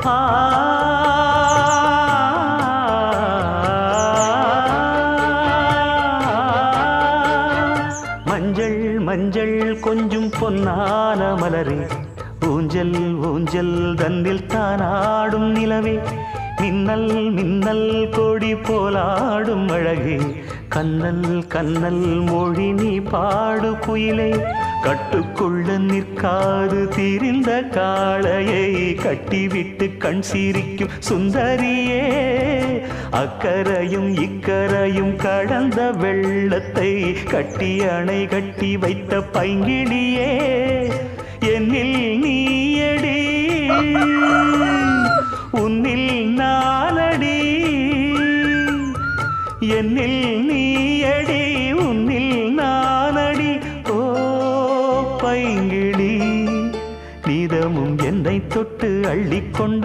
ஆ மஞ்சள் மஞ்சள் கொஞ்சம் பொன்னான மலரே, ஊஞ்சல் ஊஞ்சல் தன்னில் தானாடும் நிலவே, மின்னல் மின்னல் கொடி போலாடும் அழகே, கண்ணல் கண்ணல் மொழி நீ பாடு குயிலே, கட்டுக்குள்ள நிற்காது திரிந்த காளையை கட்டிவிட்டு கண் சிரிக்கும் சுந்தரியே, அக்கரையும் இக்கரையும் கடந்த வெள்ளத்தை கட்டி அணை கட்டி வைத்த பைங்கிளியே, என்னில் நீயடி உன்னில் நானடி, என்னில் நீயடி உன்னில் நானடி. ஓ பைங்கிளி, நீதமும் என்னை தொட்டு அள்ளிக்கொண்ட